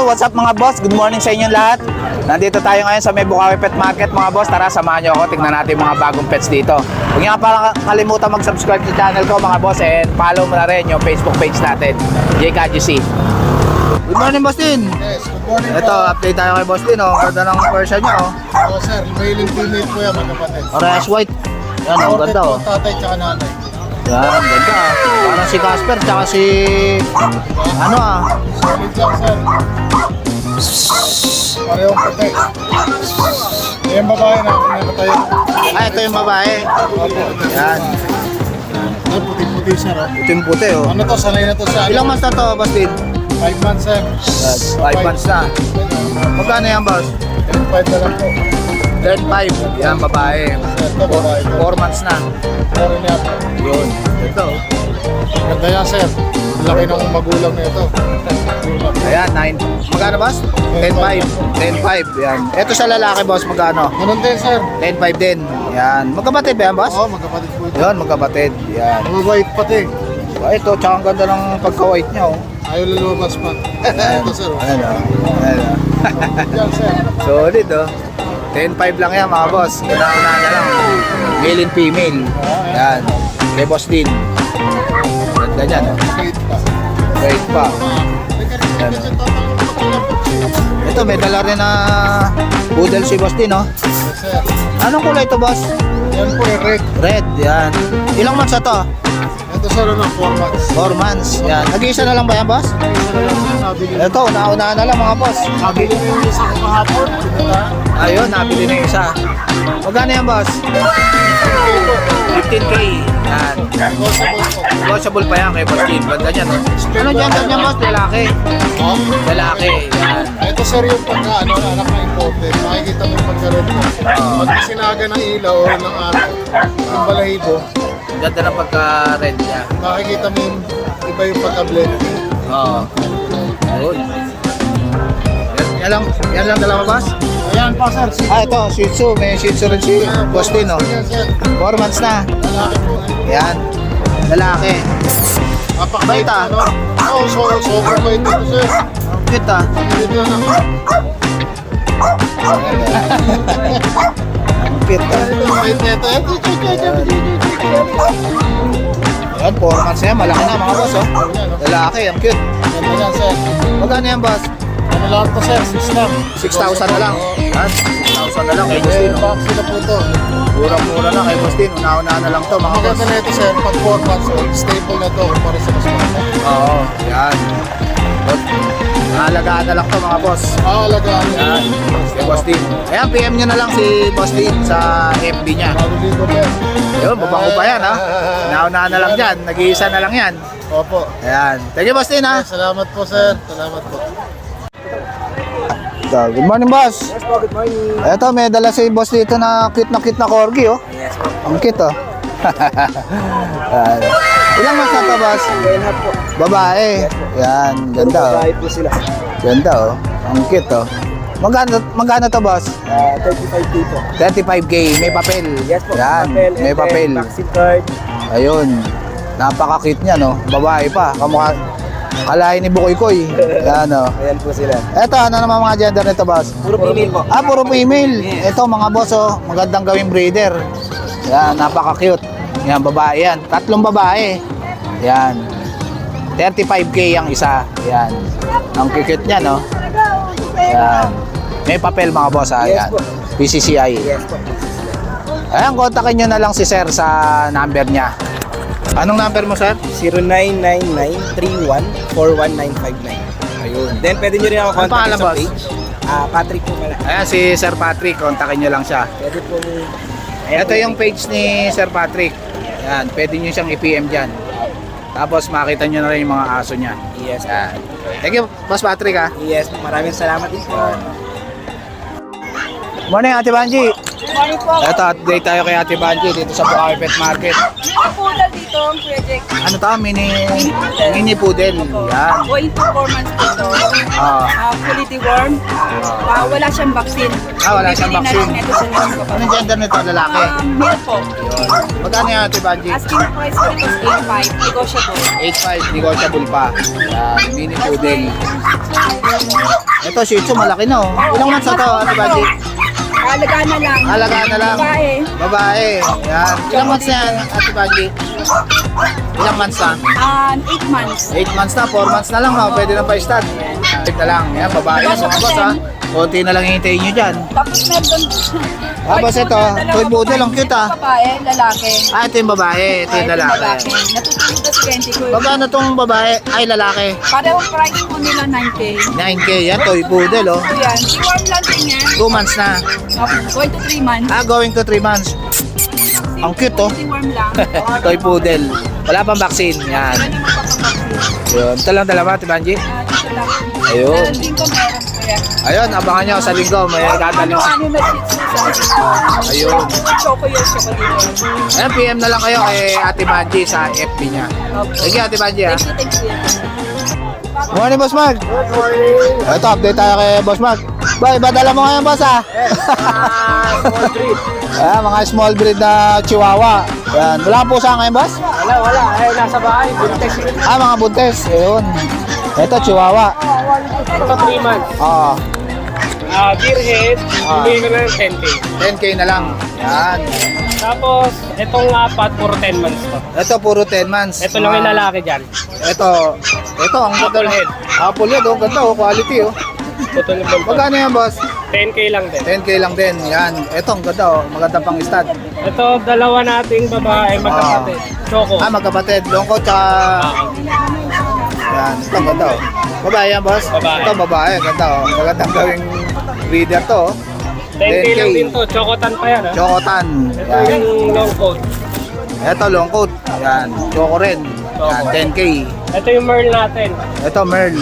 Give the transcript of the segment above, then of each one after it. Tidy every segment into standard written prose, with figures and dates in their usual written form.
what's up mga boss? Good morning sa inyong lahat. Nandito tayo ngayon sa may Bukawi Pet Market mga boss. Tara, samahan nyo ako. Tignan natin mga bagong pets dito. Huwag nyo nga pala kalimutan mag-subscribe sa channel ko mga boss. And follow mo na rin yung Facebook page natin, JKGC. Good morning, Boss Din. Yes, good morning Ito, update tayo kay Boss Din. Ganda ng version nyo. po. Sir, male and female po yan mga kapatid. Parehas white. Yan, ang Ordered ganda. po, tatay tsaka nanay. Yan, ganda. Parang si Casper, tsaka si... Solid lang, sir. Parehong puti. Yung babae na pinapatayo. Ito yung babae. Yan. Ay, puti-puti, sir. Oh. Ito yung puti, oh. Ano to, sanay na to sa... Ilang months na to, Boss Din? 5 months, sir. 5 months na. Magkano yan, boss? 5 na lang po. 35. Yan, babae. Sir, ito babae po. 4 months na. Meron niya po. Yun. Ito. Ganda yan, sir. Laki ng magulang na ito. Ayan, 9. Magkano, boss? 10.5. 10.5. Yan. Ito sa lalaki, boss, magkano? Ganun din, sir. 10.5 din. Yan. Magkapatid ba yan, boss? Oo, magkapatid po ito. Yun, magkapatid. Yan. Mabait pati. Ito, tsaka ang ganda ng pagka-white niya, oh. Ayaw lalabas pa. Ito, sir. Oh. Ayan, oh. Ayan, oh. Yan, sir. Solid, oh. 10.5 lang yan, mga boss. Una-una na lang. Male and female. Yan. Kay Boss Din. Ganda niyan, oh. Mabait pa. Wait pa. Yan. Ito, may dala rin na poodle si Boss Din, oh. Yes, sir. Anong kulay ito, boss? Yan po yung red. Red, yan. Ilang months na to? Ito, sir, 4 months. 4 months. Yan. Nag-iisa na lang ba yan, boss? Isa na lang, sir. Nabili. Ito, una-una na lang, mga boss. Nabili mo yung isa ko kahapon. Ayun, nabili na yung isa. Magkano yan, boss? 15K. Yan. Negotiable po. Negotiable pa yan kay Boss Din. Ganda niyan, oh. Ano gender niya, boss? Lalaki. Oh. Lalaki. Yan. Ito, sir, yung pagka, anak na imported. Makikita mo yung pagkaroon mo. Pag sinaga ng ilaw o ng araw, yung balahibo, Ganda ng pagka-red niya. makikita mo yung iba yung pagka-blend. Oo. Good. Yan lang dalawa, boss? Ayan pa, sir. Ito, Shih Tzu. May Shih Tzu rin si Boss Din, oh. Ayan, sir. 4 months na. Lalaki po. Yan. Lalaki. Napakabait, Bait, ah. ano? Oo, sobrang bait ito, sir. Ang cute, ah. Ito na. Ang cute, ah. Bait na ito. Ayan, 4 months na yan. Malaki na, mga boss, oh. Lalaki, ang cute. Ganda yan, sir. Magkano yan, boss? Ano lang ito, sir? 6 lang. 6,000 na lang. Yan, 6,000 na lang kay Boss Din, oh. Vaccine na po ito. Murang-mura na kay Boss Din. Una-una na lang to, mga Ang boss. maganda na ito, sir. Pag 4 months old, stable na ito para sa mas bata. Oo, yan. Nahalagaan na lang to, mga boss. Alagaan Yan, kay Boss Din. Ayan, PM nyo na lang si Boss Din sa FB niya. Bago dito, sir. Yun, babango pa yan, ha. Nauna na lang dyan. Nag-iisa na lang yan. Opo. Ayan. Thank you, Boss Din, ha. Salamat po, sir. Salamat po. Good morning, boss. Yes po, good morning. Eto, may dala si boss dito na cute na corgi, oh. Yes po. Ang cute, oh. Ayan. Ilang months na to, boss? po. Babae. Yan, ganda, oh. po sila. Ganda, oh. Ang cute, oh. Magkano to, boss? 35 dito. 35K. May papel. Yes po. Yan, may papel. Vaccine card. Ayun. Napaka-cute niya, no? Babae pa. Kamukha. Kalahin ni Bukoy Koy. Yan, oh. Ayan po sila. Eto, ano naman mga gender nito, boss? Puro female po. Puro female. Yes. Ito, mga boss, oh. Magandang gawing breeder. Yan, napaka-cute. Yan, babae yan. 3 babae. Yan. 35K ang isa. Yan. Ang cute niya, no? Yan. May papel, mga boss, ha? Yes Yan. po. PCCI. Yes po. Ayan, kontakin nyo na lang si sir sa number niya. Anong number mo, sir? 099931419959. Ayun. Then pwede nyo rin ako Ano pangalan, contact sa boss? page. Patrick po pala. Ayan, si Sir Patrick. Kontakin nyo lang siya. Pwede po ni... Ito yung page ni Sir Patrick. Yan, pwede nyo siyang i-PM dyan. Tapos makita nyo na rin yung mga aso niya. Yes. Yan. Thank you, Boss Patrick, ha. Yes, maraming salamat din po. Morning, Ate Banji. Morning po. Ito, update tayo kay Ate Banji dito sa Bukawi Pet Market. Ang poodle dito, ang project. Ano to? Mini poodle. Yan. Going to 4 months po ito. Ah. Fully dewormed. Wala siyang vaccine. Wala siyang Bibili na vaccine. lang ito sa next ko. Anong gender nito? Lalaki? Male po. Yun. Magkano yan, Ate Banji? Asking price ko ito is 8.5. Negotiable. 8.5, negotiable pa. Yan, mini poodle. Ito, Shih Tzu, malaki na oh. Ilang months na to, Ate Banji? Alagaan na lang. Alagaan na lang. Babae. Babae. Yan. Ilang months na yan, Ate Banji? Ilang months na? 8 months. 8 months na, 4 months na lang, no? Pwede na pa-stud. Wait na lang. Yan, babae yan, mga boss, ha? Konti na lang hintayin nyo dyan. Tapos meron Ah, boss, ito. Toy poodle, ang cute, ah. Babae, lalaki. Ah, ito yung babae. Ito yung lalaki. Natutulog ka sa 20 ko. Magkano tong babae? Ay, lalaki. Parehong price po nila 9K. 9K. Yan, toy poodle, oh. So yan, deworm lang din yan. 2 months na. Going to 3 months. Ah, going to 3 months. Ang cute, oh. Deworm lang. Toy poodle. Wala pang vaccine. Yan. Wala naman papapaksin. Yun. Ito lang dalawa, Ate Banji. Dito lang. Ayun. Meron din ko meron ko yan. Ayun, abangan nyo sa linggo. May dadaling sa... Ano na shih tzu sa Ayun. Choco yung chocolate. Ayan, PM na lang kayo kay Ate Banji sa FB niya. Thank you, Ate Banji, ha. Thank you. Morning, Boss Mark. Ito, update tayo kay Boss Mark. Ba, iba dala mo ngayon, Boss, ha? Small breed. Ayan, mga small breed na chihuahua. Ayan, wala po sa ngayon, Boss? Wala. Ay, nasa bahay. Buntes. Ah, mga buntes. Ayun. Ito, chihuahua. Ito 3 months. Oo. Gearhead, bibigyan ko na ng 10K. 10K na lang. Yan. Tapos, itong apat, puro 10 months to. Ito, puro 10 months. Ito lang yung lalaki dyan. Ito, ang ganda. Apple head. Apple head, oh. Ganda, oh. Quality, oh. Putol yung buntot. Magkano yan, Boss? 10K lang din. 10K lang din. Yan. Ito, ang ganda, oh. Maganda pang stud. Ito, dalawa nating babae, magkapatid. Choco. Ah, magkapatid. Longkot, tsaka... Yan. Ito, ang ganda, oh. Babae yan, Boss? Babae. Ito, babae. Ganda, oh. Magandang gawing breeder to, oh. 10K lang din to. Chocotan pa yan, ha? Chocotan. Ito Yan. yung long coat. Ito, long coat. Yan. Choco rin. Yan, 10K. Ito yung Merl natin. Ito, Merl.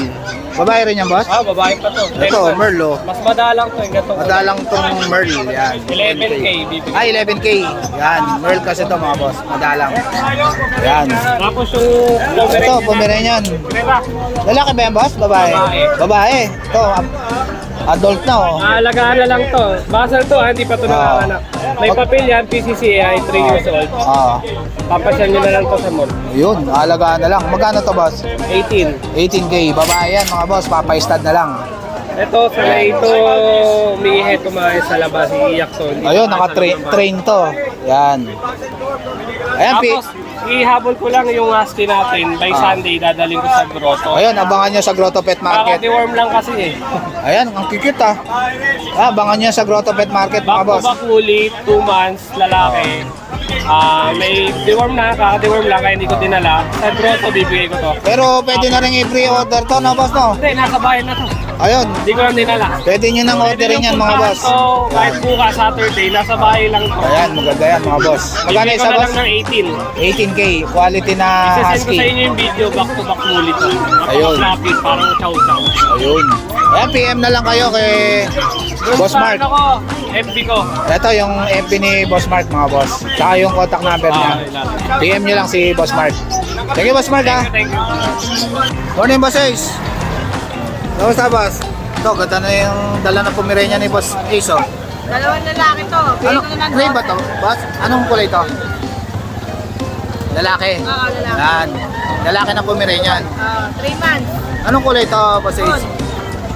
Babae rin yan, Boss? Ah, babae pa to. 10 Ito, months. Merl, oh. Mas madalang to. Yung gatong Madalang tong Merl. Yan. 11K bibigyan. Ay, 11K. Yan. Merl kasi to, mga boss. Madalang. Yan. Tapos yung Ito, Pomeranian. Diba? Lalaki ba yan, boss? Babae? Babae. Babae. Ito, adult na, oh. Alagaan na lang to. Basal to, hindi pa to nanganganak. May papel yan, PCCI, 3 years old. Ah, Papasyan nyo na lang to sa mall. yun. Alagaan na lang. Magkano to, boss? 18. 18K. Babae yan, mga boss. Papay-stud na lang. Ito, sa ito, umiihe kumain sa labas, iiyak to. Hindi Ayun, pa naka-train to. Yan. Ayan, Tapos, ihabol ko lang yung husky natin. By Sunday, dadaling ko sa grotto. Ayun, abangan nyo sa Grotto Pet Market. Kaka-deworm lang kasi eh. Ayan, ang kikit, ah. Abangan nyo sa Grotto Pet Market, mga Back to boss. back ulit, 2 months, lalaki. May deworm na, kaka-deworm lang, kaya hindi ko dinala. Sa grotto, bibigay ko to. Pero pwede na rin i-pre-order to, no, boss, no? Hindi, nasa bahay na to. Ayun, Hindi ko lang dinala. pwede nyo nang orderin yan, mga boss. So, kahit bukas, Saturday, nasa bahay lang to. Ayan, maganda yan, mga boss. Magkano Bibigay ko isa, na boss? lang ng 18. 18K, quality na Isasend ko sa husky. inyo yung video, back to back ulit. Ayun. Napaka-lapid, parang chow-chow. Ayun. Ayan, PM na lang kayo kay Boss Mark. Ano ko, FB ko. Ito yung FB ni Boss Mark, mga boss. Tsaka yung contact number niya. PM nyo lang si Boss Mark. Thank you, Boss Mark, ha? Thank you. Morning, Boss Ace. Kamusta, boss? Ito, ganda na yung dala na Pomeranian ni Boss Ace, oh. Dalawang lalaki to. Ano, gray ba to, boss? Anong kulay to? Lalaki. Oo, lalaki. Yan. Lalaki na Pomeranian. 3 months. Anong kulay to, Boss Ace?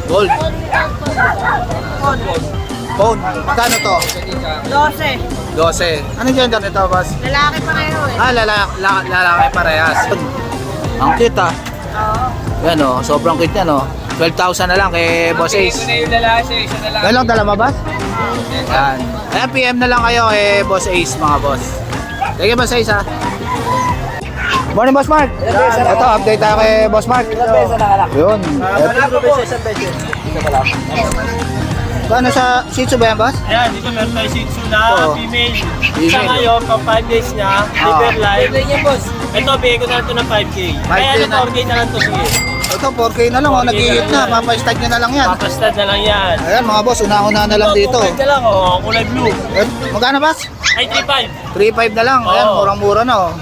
Gold. Bone. Magkano to? 12. 12. Anong gender nito, boss? Lalaki pareho eh. Ah, lalaki parehas. Ang cute, ah. Oo. Yan, oh. Sobrang cute yan, oh. 12,000 na lang kay Boss Ace. yung lalaki, isa na lang. Yan lang dala mo, boss? Yan. Ayan, PM na lang kayo kay Boss Ace, mga boss. Thank you, Boss Ace, ha. Morning, Boss Mark. Ito, update tayo kay Boss Mark. Yun. Paano sa Shih Tzu ba yan, boss? Ayan, dito meron tayo Shih Tzu na Oo. female. Female. Sa ngayon, pang 5 days niya, liver live. Ito, bigay ko na ito ng 5K. 5K Kaya na. 4K na lang ito, sige. Ito, 4K na lang, oh. 4K Nag-iit na na. lang. Papastad nyo na lang yan. Papastad na lang yan. Ayan, mga boss, una-una na lang dito. 2.5 na lang, oh, kulay blue. Eh, magkano, boss? Ay, 3.5. 3.5 na lang. Ayan, Oo. murang-mura na, oh.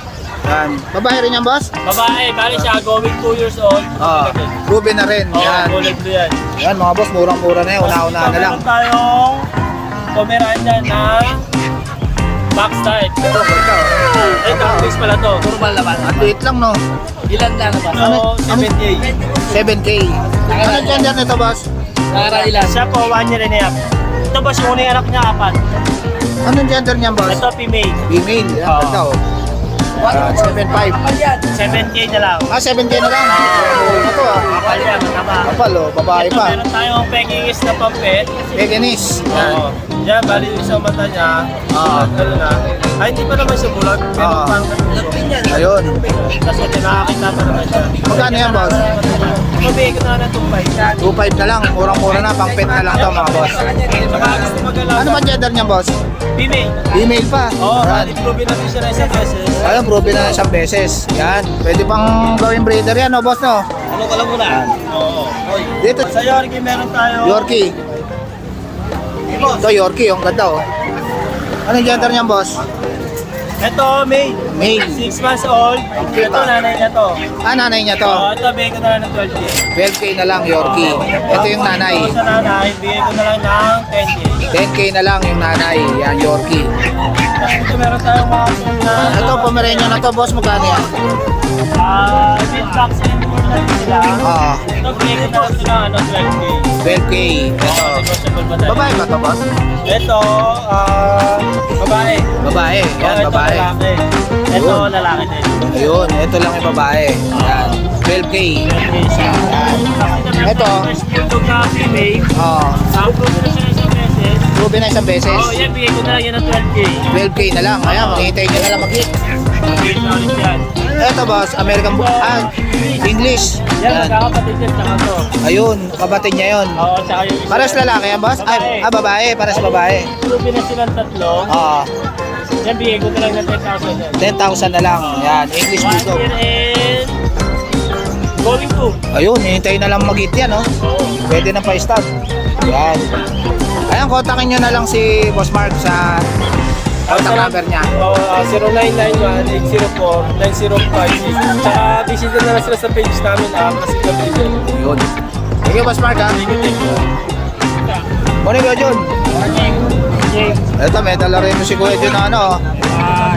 Yan. Babae rin yan, boss? Babae, bali siya, going 2 years old. Ah, Ruby na rin. Oo, Yan. kulay blue yan. Yan, mga boss, murang-mura na yan. Una-una na lang. Meron tayong Pomeranian na box type. Ito, ito. mix pala to. Puro malaman. Ang liit lang, no? Ilan lang ba? Ano- So, 7K. 7K. Ano gender nito, boss? Para ilan? Siya po, 1 year and a half. Ito boss, yung unang anak niya, 4. Anong gender niyan, boss? Ito, female. Female. Yan, Oo. ganda, oh. 7.5. 7K na lang. 7K na lang. Ito, ah. Kapal yan, mataba. Kapal, oh. Babae Ito, pa. meron tayong pekingis na pampet. Pekinese. Yan. Oo. Yan, bali yung isang mata niya. Ah. Ano na. Ay, hindi pa naman siya bulag. Pero Ah. parang Ayun. Tapos ito, nakakita pa naman siya. Magkano yan, boss? Mabigay ko na na 2.5. 2.5 na lang. Murang-mura na. Pang pet na lang to, mga boss. Saka gusto mag-alaga. Ano ba gender niyan, boss? Female. Female pa. Oo, Yan. bali proven natin siya na isang beses. Ayun, proven na isang beses. Yan. Pwede pang gawing breeder yan, no, boss, no? Ano ka lang muna? Oo. Dito, Sa Yorkie meron tayo. Yorkie. Ito, Yorkie. Ang ganda, oh. Anong gender niyan, boss? Ito, May. Male. 6 months old. Cute, Ito, ah. nanay niya to. Nanay niya to. Oo, ito, bigay ko na lang ng 12K. 12K na lang, Yorkie. Ito yung nanay. Ito sa nanay, bigay ko na lang ng 10K. 10K na lang yung nanay. Yan, Yorkie. Tapos ito, meron tayong mga na... Ito, Pomeranian na to, boss. Magkano yan? With vaccine for na sila. Oo. Ito, bigay ko na lang sila, 12K. 12K. Ito. Negotiable ba tayo? Babae ba to, boss? Ito, babae. Babae. Yan, Ito, babae. lalaki. Ito, lalaki din. Ayun, ito lang yung babae. Yan. 12K. 12K siya. Ito. First bulldog na female. Oo. Ang proven na siya isang beses. Proven na isang beses. Oo, yan, bigay ko na lang yan ng 12K. 12K na lang. Ayan, maghihintay nyo na lang mag-hit. Bigay na ulit yan. Ito, boss. American English. Yan, Yan. magkakapatid yan, tsaka to. Ayun, kapatid niya yun. Oo, tsaka yung isa. Pares lalaki yan, boss? Ay, babae. Pares babae. Proven na silang tatlo. Oo. Yan, bigay ko na lang ng 10,000 yan. 10,000 na lang. Yan, English 1 Bulldog. year and going to. Ayun, hinintay na lang mag-hit yan, oh. Oo. Pwede na pa-start. Yan. Ayan, kontakin nyo na lang si Boss Mark sa contact number niya. Oo, 0991-804-9056. Tsaka visit na lang sila sa page namin, kasi Gabriel. Yun. Thank you, Boss Mark, ha? Thank you. Morning, Kuya Jun. Jake. Ito, may dala rin si Kuya Jun na ano,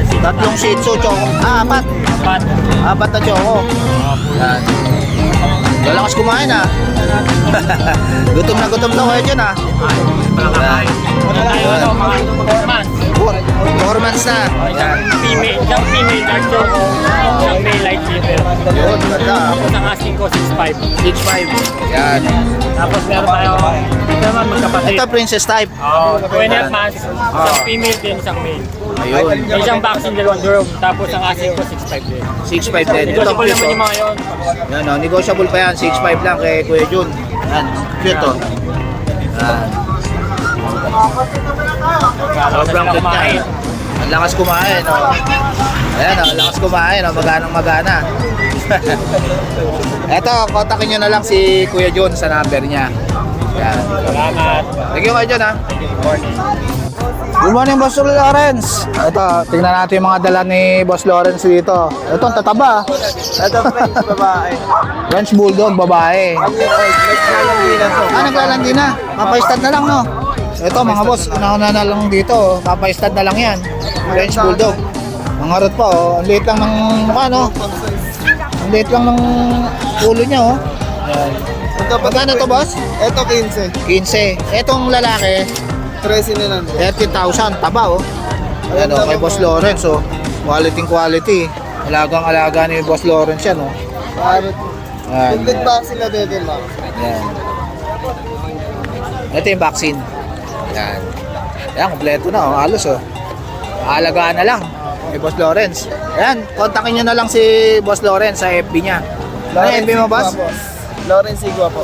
Si tatlong Shih Tzu, choco. Apat. Pat. Apat na choco. Yan. Lalakas kumain, ha? Gutom na Kuya Jun, ha? Wala tayo, mga 4 months. 4 months na. Yan. Isang female dark choco, isang male light silver. Yun, ganda. Tapos ang asking ko 6'5". 6'5". Yan. Tapos meron tayo, ito naman magkapatid. Ito, princess type. Oo, 2.5 months. Isang female din, isang male. Ayun. May isang vaccine, dalawang durog. Tapos ang asking ko 6'5 din. 6'5 din. Ito, Negotiable cute, naman yung oh. mga yun. Yan, oh. Negotiable pa yan. 6'5 lang kay Kuya Jun. Yan. Cute, oh. Yan. Sobrang cute niya. Ang lakas kumain, oh. Ayan, oh. Ang lakas kumain, oh. Maganang-magana. Eto, kontakin nyo na lang si Kuya Jun sa number niya. Yan. Salamat. Thank you, Kuya Jun, ha. Good morning, Boss Lawrence. Ito, tingnan natin yung mga dala ni Boss Lawrence dito. Ito, ang tataba. Ito, French babae. French Bulldog, babae. Naglalandi na. Papaistad na lang, no? Ito, mga boss, una-una na lang dito. Papaistad na lang yan. French Bulldog. Mga rot pa, oh. Ang liit lang ng mukha, no? Ang liit lang ng ulo niya, oh. Ayan. Magkano to, boss? Ito 15. 15. Etong lalaki, 13 na lang. 30,000, taba, oh. Ayan, oh, kay Boss Lawrence, oh. Quality. Alagang-alaga ni Boss Lawrence yan, oh. Parang Ayan. complete vaccine na din, ma'am. Ayan. Ito yung vaccine. Ayan. Ayan, kompleto na, oh. Halos, oh. Alagaan na lang kay Boss Lawrence. Ayan, kontakin nyo na lang si Boss Lawrence sa FB niya. Ano yung FB mo, boss? Lawrence Igua po.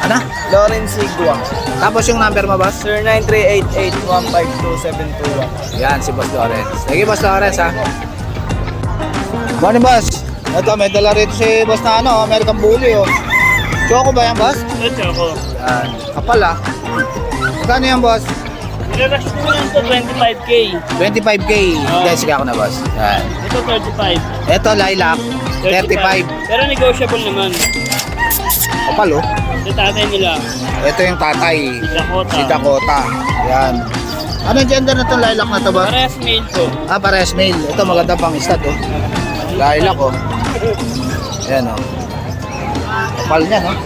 Ano? Lawrence Igua. Tapos yung number mo, boss? 0938815271. Yan, si Boss Lawrence. Thank you, Boss Lawrence, ha. Morning, boss. Ito, may dala rito si Boss na ano, American Bully, oh. Choco ba yan, boss? Ito ako. Yan. Kapal, ah. Magkano yan, boss? Relax ko lang ito, 25K. 25K. Dahil sige ako na, boss. Yan. Ito, 35. Ito, lilac. 35. Pero negotiable naman. Kapal, oh. Ito tatay nila. Ito yung tatay. Dakota. Si Dakota. Yan. Anong gender na itong lilac na to, boss? Parehas mail po. Parehas male. Ito maganda pang stud, oh. Lilac, oh. Ayan, oh. Kapal niya, no?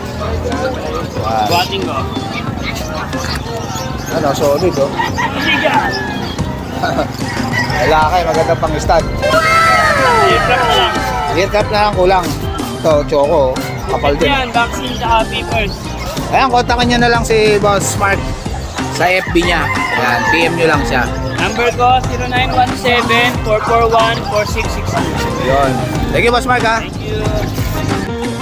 Wow. Buhating ko. Ano, solid, oh. Lalaki, maganda pang stud. Aircraft na lang. Aircraft na lang kulang. Ito, choco, oh. Kapal din. Yan, vaccine tsaka papers. Ayan, kontakin nyo na lang si Boss Mark sa FB niya. Ayan, PM nyo lang siya. Number ko, 0917-441-4662. Yun. Thank you, Boss Mark, ha? Thank you.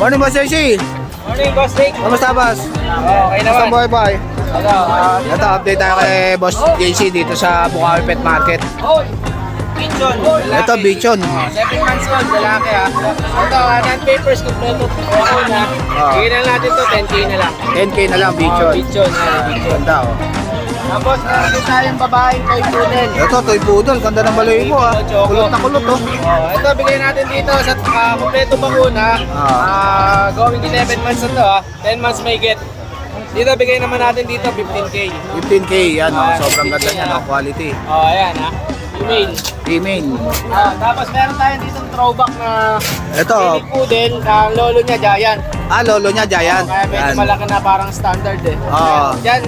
Morning, Boss JC. Morning, Boss Rick. Kamusta, Boss? Okay Kamusta, naman. boy, boy? Ano, Ito, update tayo kay Boss JC dito sa Bukawi Pet Market. Bichon. Ito, Bichon. 7 months old, lalaki ha. Ito, non-papers kompleto. Okay na. Bigyan na natin to, 10K na lang. 10K na lang, Bichon. Bichon, Bichon. Ganda, oh. Tapos, meron tayong babaeng toy poodle. Ito, toy poodle. Ganda ng baloy mo, ha. Kulot na kulot, oh. Ito, bigyan natin dito sa kompleto bakuna. Going 11 months na to ha. 10 months may get. Dito, bigay naman natin dito 15K. 15K, yan, oh. Sobrang ganda niya, no? Quality. Ayan ha. Female. Female. Tapos meron tayong dito throwback na Ito, mini poodle. Ang lolo niya, giant. lolo niya, Giant. Kaya medyo Yan. malaki na parang standard eh. Oo. Yan,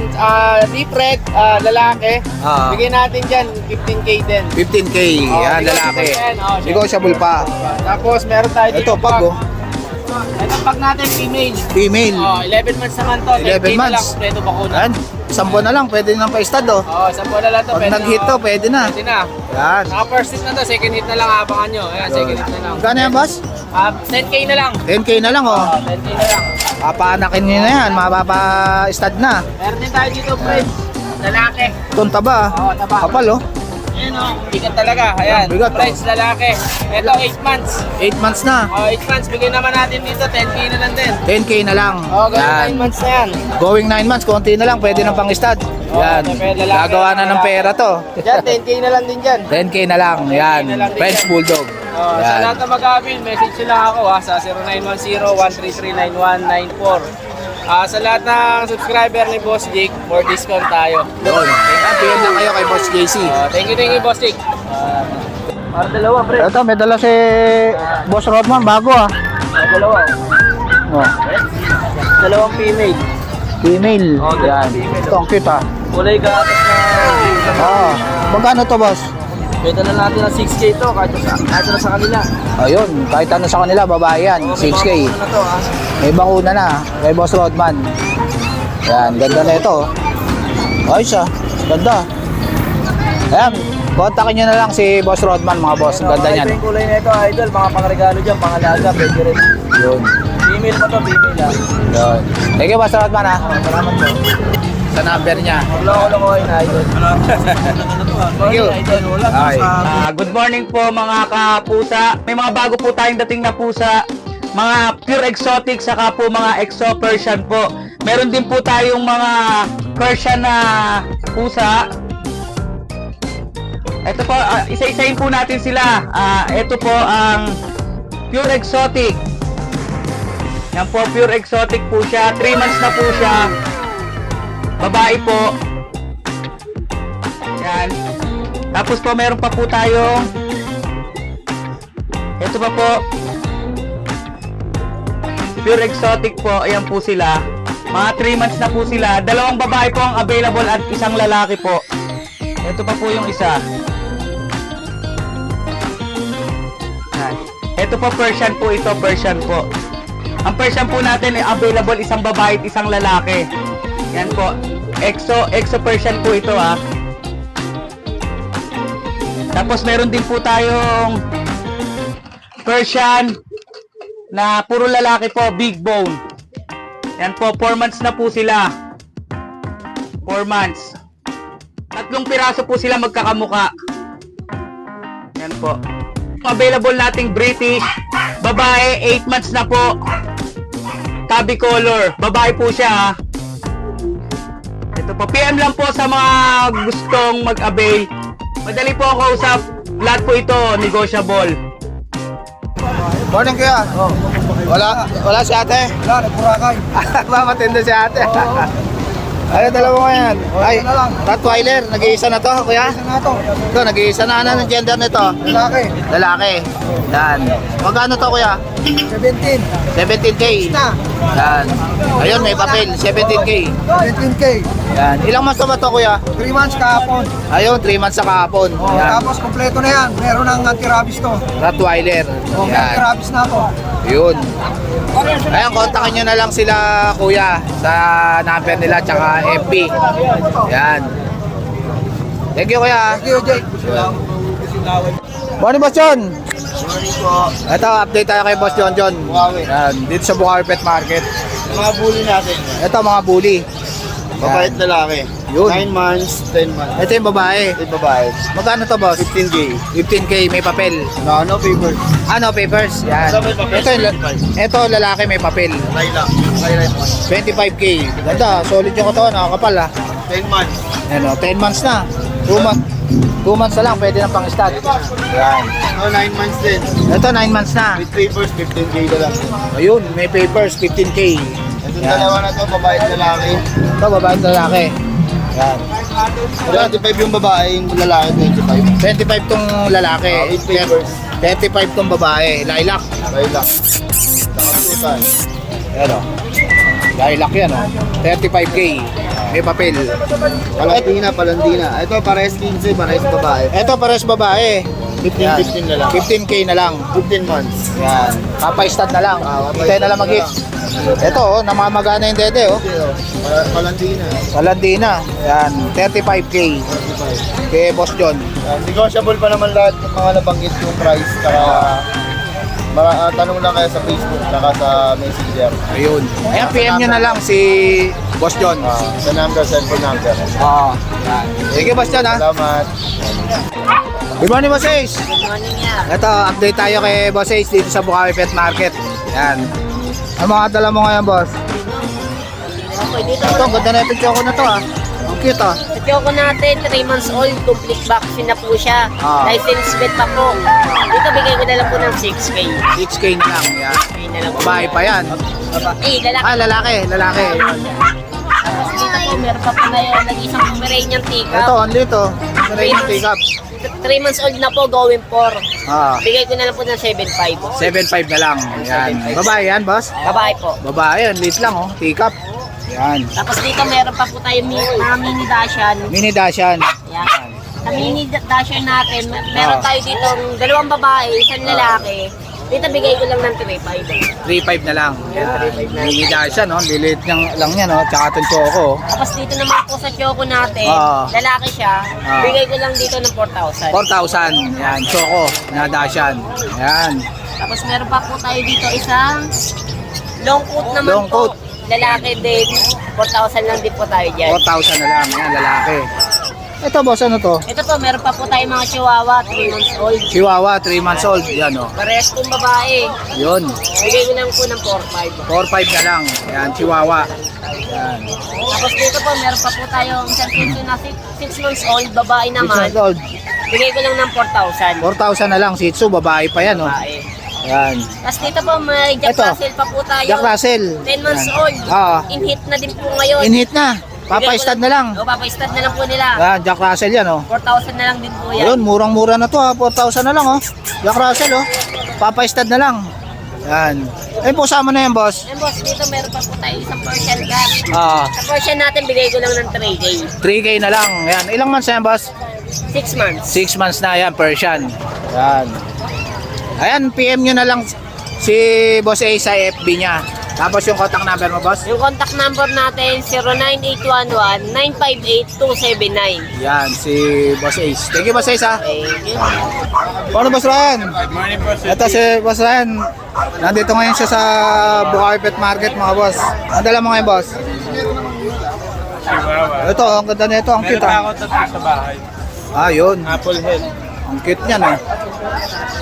deep red, lalaki. Oo. Bigyan natin dyan 15K din. 15K, yan, lalaki. Negotiable pa. Tapos meron tayo Ito, pag, oh. Ito pag natin female. Female. 11 months naman to. 11 10K na lang, months. kompleto bakuna. Yan, 10 na lang, pwede nang pa-stud, oh. Isang bola lang to. Pag nag-hit to, pwede na. Pwede na. Yan. Naka first hit na to, second hit na lang abangan nyo. Ayan, second hit na lang. Gano yan, boss? 10K na lang. 10K na lang, oh. 10K na lang. Papaanakin nyo na yan, mapapa-stud na. Meron din tayo dito, friend. Lalaki. Itong taba, Oo, taba. kapal, oh. Ayan o, bigat talaga. Ayan, Bigat, oh. friends, lalaki. Ito, 8 months. 8 months na. 8 months, bigyan naman natin dito, 10K na lang din. 10K na lang. Gawin 9 months na yan. Going 9 months, konti na lang, pwede nang pang-stud. Yan. lalaki. Gagawa na ng pera to. Yan, 10K na lang din dyan. 10K na lang. Yan. na lang din French yan. Bulldog. Sa Yan. lahat na mag-avail, message nyo lang ako sa 0910-133-9194. Sa lahat ng subscriber ni Boss Jake, more discount tayo. Yun. PM lang kayo kay Boss JC. Thank you, Boss Jake. Para dalawa, pre. Ito, may dala si Boss Rodman, bago, ah. Dalawa. Oh. Dalawang female. Female. Oh, Yan. female. Ito, ang cute, ah. Kulay gatas na. Magkano to, boss? Pwede na natin ng 6K to kahit na sa kanila. Ayun, kahit ano sa kanila, babae yan. 6K. Ano na to ha? May bakuna na kay Boss Rodman. Yan, ganda na ito. Ayos, ah. Ganda. Ayan, kontakin nyo na lang si Boss Rodman, mga boss. Ang ganda niyan. Ito yung kulay na ito, idol. Mga pangregalo dyan, pangalaga, pwede rin. Yun. Female pa to, female ha. Yun. Thank you, Boss Rodman, ha. Salamat po. Sa number niya. Wala ko na idol. Thank you. Ay. Good morning po mga kapusa. May mga bago po tayong dating na pusa. Mga pure exotic saka po mga exo Persian po. Meron din po tayong mga Persian na pusa. Ito po, isa-isahin po natin sila. Ito po ang pure exotic. Yan po, pure exotic po siya. 3 months na po siya. Babae po. Yan. Tapos po meron pa po tayong ito pa po pure exotic po. Ayan po sila. Mga 3 months na po sila. Dalawang babae po ang available at isang lalaki po. Ito pa po yung isa. Yan. Ito po Persian po ito. Persian po. Ang Persian po natin ay available isang babae at isang lalaki. Yan po. Exo Persian po ito ha. Tapos meron din po tayong Persian na puro lalaki po, big bone. Yan po, 4 months na po sila. 4 months. 3 piraso po sila magkakamuka. Yan po. Available nating British, babae, 8 months na po. Tabby color, babae po siya ha. Ito po, PM lang po sa mga gustong mag-avail. Madali po ang kausap. Lahat po ito, negotiable. Morning, kuya. Wala si ate? Wala, nagpurakay. Mamatindi si ate. Ayun, dalawa ko yan. Ay, Rottweiler, nag-iisa na to, kuya? Ito, nag-iisa na. Ano ang gender nito? Lalaki. Lalaki. Yan. Magkano to, kuya? 17. 17K. Yan. Ayun, may papel. 17K. 17K. Yan. Ilang months na ba to, kuya? 3 months kahapon. Ayun, 3 months sa kahapon. Yan. Tapos kompleto na yan. Meron ng anti-rabies to. Rottweiler. May Yan. anti-rabies na to. Yun. Ayan, kontakin nyo na lang sila, kuya, sa number nila, tsaka FB. Yan. Thank you, kuya. Thank you, Jake. Morning, Boss John. Ito, update tayo kay Boss John John. Yan, dito sa Bukawi Pet Market. Mga bully natin. Ito, mga bully. Mabait lalaki. Yun. 9 months, 10 months. Ito yung babae. Ito babae. Magkano to, boss? 15K. 15K, may papel. No paper. Ano, papers? Yan. Ito may papel, Ito, lalaki, may papel. Lilac. Lilac. 25K. Ganda, solid yung katawan, nakakapal ah. 10 months. Ano, 10 months na. 2 months na lang, pwede na pang stud. Yan. No, 9 months din. Ito, 9 months na. With papers, 15K na lang. Ayun, may papers, 15K. Itong dalawa na to, babae at lalaki. Ito, babae at lalaki. Yan. 25 yung babae, yung lalaki 25. 25 tong lalaki. With papers. 35 tong babae. Lilac. Lilac. Nakasutan. Ano? Lilac yan, oh. 35K. May papel. Palandina. Ito, pares 15, pares babae. Ito, pares babae. 15 na lang. 15K na lang. 15 months. Yan. Papay-stud na lang. papay-stud Hintay na lang na mag-hit. Ito, oh, namamagana yung dede, oh. Palandina. Palandina. Yan. 35K. Kay Boss John. Negotiable pa naman lahat yung mga nabanggit yung price. Kaya tanong lang kayo sa Facebook saka sa Messenger. Ayun. Ayan, PM nyo na lang si Boss John. Sa number, cellphone number. Oo. Yan. Thank you, Boss John, ha. Salamat. Good morning, Boss Ace. Good morning niya. Ito, update tayo kay Boss Ace dito sa Bukawi Pet Market. Yan. Ang mga dala mo ngayon, boss? Okay, dito. Ito, ganda na itong choco na to, ah. Ang cute, ah. Sa choco natin, 3 months old, complete vaccine na po siya. Ah. License vet pa po. Dito bigay ko na lang po ng 6K. 6K na lang, yan. 6K na lang po. Babae pa yan. Lalaki. Ah, lalaki. Tapos dito po, meron pa po na yung nag-isang Pomeranian Ito, teacup. only ito. Maray yung pick up. 3 months old na po, going for. Ah, Bigay ko na lang po ng 7.5. 7.5 na lang. Yan. Babae yan, boss? Babae po. Babae yan, late lang, oh. Pick up. Yan. Tapos dito meron pa po tayo mga mini dashan. Mini Dashan. Yan. Sa mini dashan natin, meron tayo dito 2 babae, 1 lalaki. Dito bigay ko lang ng 3.5. 3.5 na lang. Yan. 3.5 na. Mini Dashan, oh. Lilit lang yan, oh. Tsaka itong choco, oh. Tapos dito naman po sa choco natin, Ah. lalaki siya, Ah. bigay ko lang dito ng 4,000. 4,000. Yan, choco na Dashan. Yan. Tapos meron pa po tayo dito isang long coat naman Long coat. po. Lalaki din, 4,000 lang din po tayo dyan. 4,000 na lang. Yan, lalaki. Ito, boss, ano to? Ito po, meron pa po tayo mga chihuahua, 3 months old. Chihuahua, 3 months old. Yan, oh. Parehas pong babae. Yun. Bigay ko lang po ng 4,500. 4.5 na lang. Yan, Chihuahua. Yan. Tapos dito po, meron pa po tayong isang pinto na 6 months old, babae 6 naman. months old. Bigay ko lang ng 4,000. 4,000 na lang. Shih Tzu, babae pa yan, oh. Babae. Yan. Tapos dito po, may Jack Ito. Russell pa po tayo. Jack Russell. 10 months Yan. old. Ah. In-hit na din po ngayon. In-hit na. Papay-stud na lang. O, papay-stud na lang po nila. Yan, Jack Russell yan, oh. 4,000 na lang din po yan. Yun, murang-mura na to, ha. 4,000 na lang, oh. Jack Russell, oh. Papay-stud na lang. Yan. Ayun po, sama na yan, boss. And boss, dito meron pa po tayo isang Persian cat. Ah, Sa Persian natin, bigay ko lang ng 3K. 3K na lang. Yan. Ilang months na yan, boss? 6 months. 6 months na yan, Persian. Yan. Ayan, PM nyo na lang si Boss A sa FB niya. Tapos yung contact number mo, boss? Yung contact number natin, 09811-958-279. Yan, si Boss Ace. Thank you, Boss Ace, ha? Thank you. Paano, Boss Ryan? Ito si Boss Ryan. Nandito ngayon siya sa Bukawi Pet Market, mga boss. Ang dala mo ngayon, boss? Ito, ang ganda nito. Ang cute, ha? tatlo sa bahay. Ah, yun. Apple head. Ang cute niyan, eh.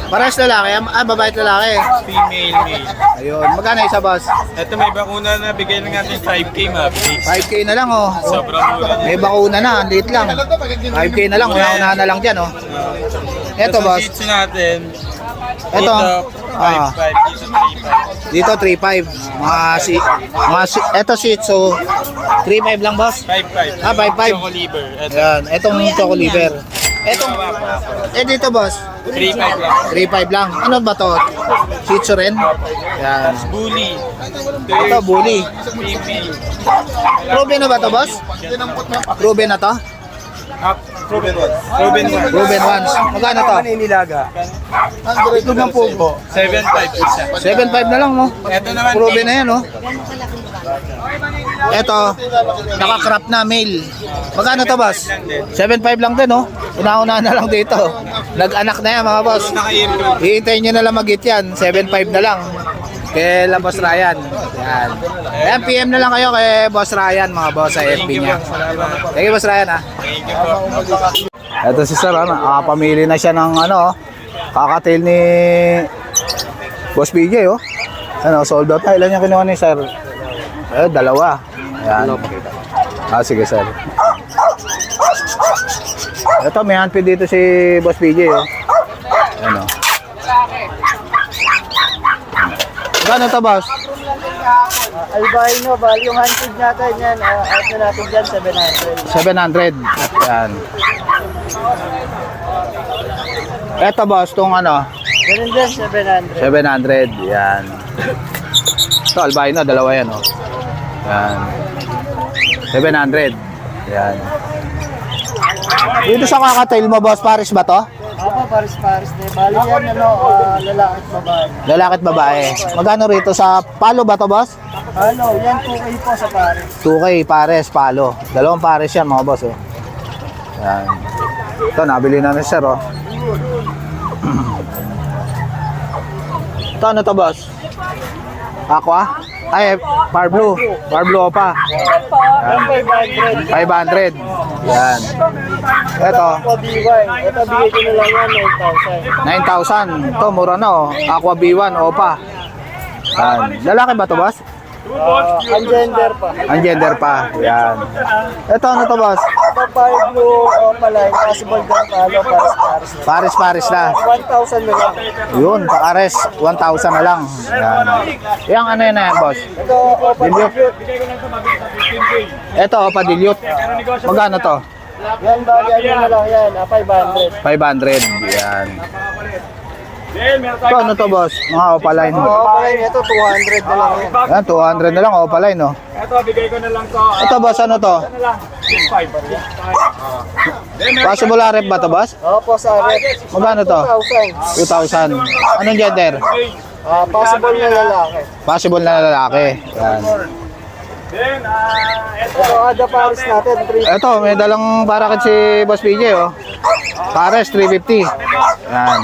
Parehas lalaki. Ah, babae at lalaki. Female, male. Ayun. Magkano isa, boss? Ito may bakuna na bigay lang natin 5K mabilis. 5K na lang, oh. Sobrang mura niya. May bakuna na, ang liit lang. 5K na lang, una-unahan na lang dyan, oh. Eto, Sa boss. Shih Tzu natin. Eto. Dito, Ah. 5.5. Dito, 3.5. Dito 3.5. Eto Shih Tzu, 3.5 lang, boss? 5.5. Ah, 5.5. Choco liver. Ito. Yan, etong choco liver. Etong, dito, boss? 3.5 lang. 3.5 lang. Ano ba to? Shih Tzu rin? Yan. Bully. Ito, bully. Baby. Proven na ba to, boss? Proven na to? Proven one. Proven one. Proven ones. Magkano to? Maninilaga. Ito ng pugo. 7.5 isa. 7.5 na lang, no? Ito naman. Proven na yan, no? Ito, naka-crop na male. Magkano to, boss? 7.5 lang din, no? Una-una na lang dito. Nag-anak na yan, mga boss. Naka-earphone. Hihintayin nyo na lang mag-hit yan. 7.5 na lang. Kay la Boss Ryan. Yan. Ayan, PM na lang kayo kay Boss Ryan, mga boss, sa FB niya. Thank you, Boss Ryan, ha? Thank you po. Ito si Sir, nakapamili na siya ng kakatail ni Boss BJ, oh. Sold out na. Ilan yung kinuha ni Sir? Dalawa. Ayan. Sige, Sir. Ito, may handpid dito si Boss BJ, oh. Ayan, oh. Gano'n to, boss? Albino, bali yung handpid natin yan, out na natin dyan, 700. 700. Yan. Eto, boss, itong Ganun din, 700. 700. Yan. Ito, albino, dalawa yan, oh. Yan. 700. Yan. Dito sa kakatail mo, boss, Paris ba to? Ako, paris-paris din. Bali yan, lalaki at babae. Lalaki at babae. Magkano rito sa palo ba to, boss? Yan 2K po sa paris. 2K, pares, palo. Dalawang pares yan, mga boss, oh. Yan. Ito, nabili na ni Sir, oh. Ito, ano to, boss? Aqua? Ay, Par Blue. Par Blue pa. Yan 500. 500. Yan. Ito, Aqua B1. Ito, bigay ko na lang yan, 9,000. 9,000. Ito, mura na, oh. Aqua B1, opa. Yan. Lalaki ba to, boss? Ang gender pa. Ang gender pa. Yan. Ito, ano to, boss? Ito, Par Blue Opaline. Possible din palo, paris-paris na. Pares-pares na. 1,000 na lang. Yun, pares. 1,000 na lang. Yan. Yang ano yun na yan, boss? Ito, Opa Dilute. Dilute. Ito, opa, dilute. Magkano to? Yan, bali ano na lang yan, 500. 500. Yan. Ito, ano to, boss? Mga opaline. Opaline, ito 200 na lang yan. Yan, 200 na lang, opaline, no? Ito, bigay ko na lang to. Ito, boss, ano to? 5. Possible rep ba to, boss? Opo, sa rep. Magkano to? 2,000. 2,000. Anong gender? Possible na lalaki. Possible na lalaki. Yan. Ito, ada paris natin, 3. Ito, may dalang parakit si Boss PJ, oh. Pares, 350. Yan.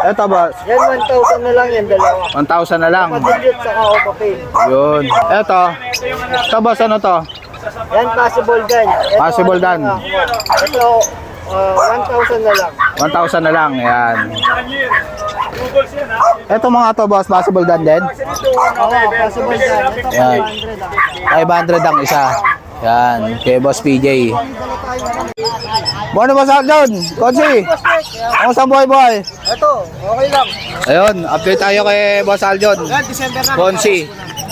Ito, boss. Yan, 1,000 na lang yan, dalawa. 1,000 na lang. Padilyot sa Opa Pay. Yun. Ito. Ito, boss, ano to? Yan, possible din. Ito, Possible din. Ito, 1,000 na lang. 1,000 na lang. Yan. Ito mga to, boss. Possible dan din. Oo, possible din. Ito, Yan. 500 500 ang isa. Yan. Kay Boss PJ. Bueno, Boss Aldon. Konsi. Kamusta boy, boy? Ito, okay lang. Ayun, update tayo kay Boss Aldon. December na. Konsi.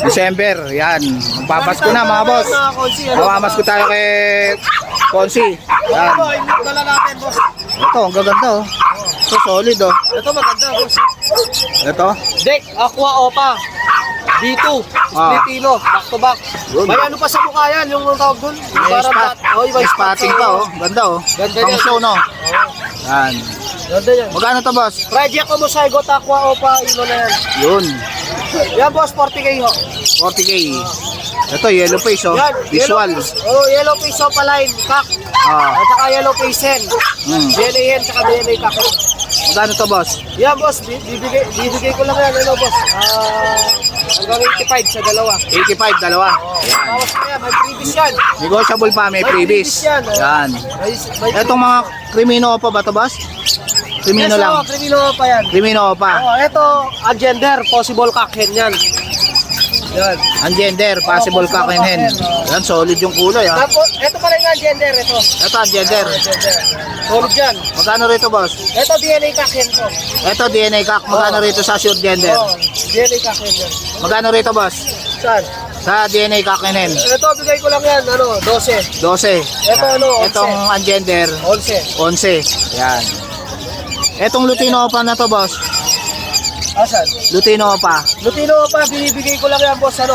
December, yan. Magpapasko na mga boss. Mamamas ko tayo kay Konsi. Yan. Dala natin, boss. Ito, ang gaganda, oh. Ito, solid, oh. Ito, maganda, boss. Ito. Deck, Aqua Opa. B2, Splitino, back to back. May ano pa sa mukha yan, yung tawag dun. May spot. May spotting pa, oh. Ganda, oh. Ganda Pang yan. show, no? Yan. Ganda yan. Magkano to, boss? Project ko mo sa Igot Aqua Opa, ilo na yan. Yun. Yan, boss, 40K ho. 40K. Ito, yellow face, oh. Yan, Visual. yellow face Opa line, kak. Ah. At saka yellow face hen. Hmm. DNA hen, saka DNA kak. Magkano to, boss? Yan, boss, bibigay ko lang yan, ano, boss. Hanggang 85 sa dalawa. 85, dalawa. Tapos kaya, may previous yan. Negotiable pa, may freebies. yan, oh. Yan. May Etong mga krimino pa ba to, boss? Krimino lang. Krimino pa yan. Krimino pa. Oh, ito, ang gender, possible kak hen yan. Yan. Ang gender, possible cock and hen. Yan, solid yung kulay ha. Tapos, ito pala yung gender, ito. Ito ang gender. Solid yan. Magkano rito boss? Ito DNA kakin ko. Ito DNA cock, magkano rito sa short gender? Oh, DNA kakin yan. Magkano rito boss? Saan? Sa DNA cock and hen? Ito, bigay ko lang yan, 12. 12. Ito, Yan. 11. Itong ang gender, 11. 11. Yan. Etong Lutino pa na to boss. Asan? Lutino pa. Lutino pa, binibigay ko lang yan, boss, 5,000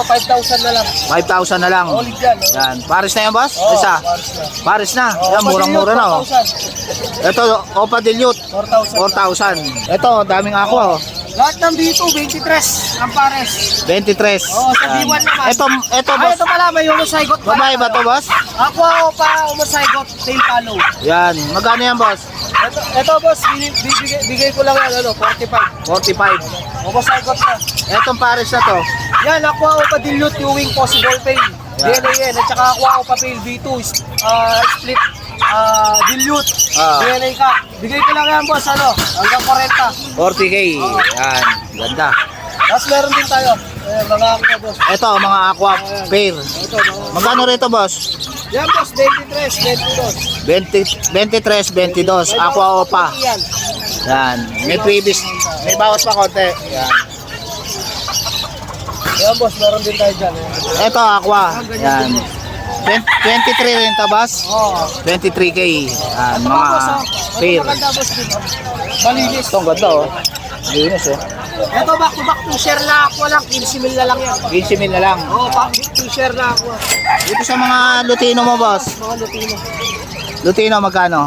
na lang. 5,000 na lang. Solid yan. Yan. Paris na yan boss? Oh, Isa. Paris na. Paris na. Oh, Yan, murang-mura na oh. 4,000. Ito, Opa Dilute. 4,000. 4,000. Ito, daming ako oh. Lahat ng dito, 23 ang pares. 23. Oo, sa Yan. B1 naman. Ito Ay, boss. ito pala, may homozygote pala. Babae ba to boss? Aqua Opa homozygote tail follow. Yan. Magkano yan boss? Ito boss, bigay ko lang yan, 45. 45. Homozygote na. Etong Paris na to. Yan, Aqua Opa dilute yung possible pain. Yan. DNA yan, at saka Aqua Opa pail V2, split dilute. Ah. DNA ka. Bigay ko lang yan boss, hanggang 40. 40k. Yan. Ganda. Tapos meron din tayo. Mga aqua boss. Ito, mga aqua pair. Ito, mga. Magkano rito boss? Yan boss, 23, 22. 23, 22. Aqua Opa. Yan. Yan. May previous. May bawas pa konti. Yan. Yan boss, meron din tayo dyan. Ito, aqua. Yan. 23 rin to boss? Oo. 23k. Yan, Ito mga boss, pair. Ito maganda boss din. Malinis. Ito, ang ganda oh. Linis oh. Ito back to back, 2 share na ako lang, 15 mil na lang yan. 15 mil na lang. Oo, 2 share na ako. Dito sa mga Lutino mo boss. Mga Lutino. Lutino magkano?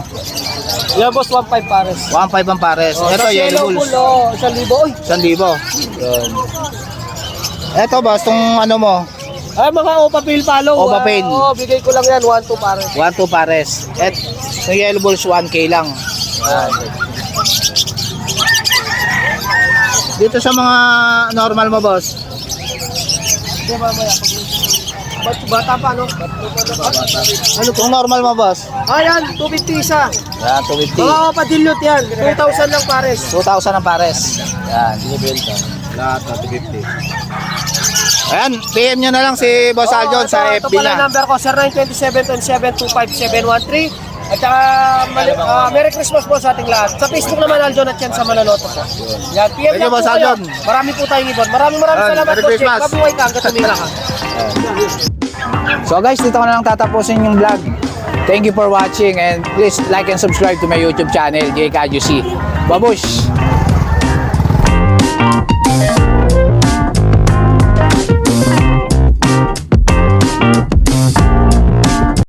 Yan boss, 1.5 pares. 1.5 ang pares. Oh, Ito, sa yellow bulls. 1,000. Oy. 1,000. Yan. Ito boss, itong ano mo? Ay, mga Opa Pail follow. Opa Pail. Oo, bigay ko lang yan, 1.2 pares. 1-2 pares. At yung yellow bulls 1k lang. Yan. Dito sa mga normal mo boss. Hindi, mamaya. Bata pa, no? Ano kung normal mo boss? Ayan, 250 isa. Yan, 250. Mga Opa dilute yan, 2,000 lang pares. 2,000 ang pares. Yan, binibenta. Lahat na 250. Ayan, PM nyo na lang si Boss Aljon sa ito FB pala yung niya. number ko, 0927-27-25713. At saka, Merry Christmas po sa ating lahat. Sa Facebook naman, Aljon at yan sa Manaloto po. Yan, PM Thank you, lang po Boss kayo. Aljon. Marami po tayong ibon. Maraming Ayan, salamat Merry po, Jake. Christmas. Mabuhay ka hanggang tumira ka. So guys, dito ko na lang tatapusin yung vlog. Thank you for watching and please like and subscribe to my YouTube channel, JKUC. Babush!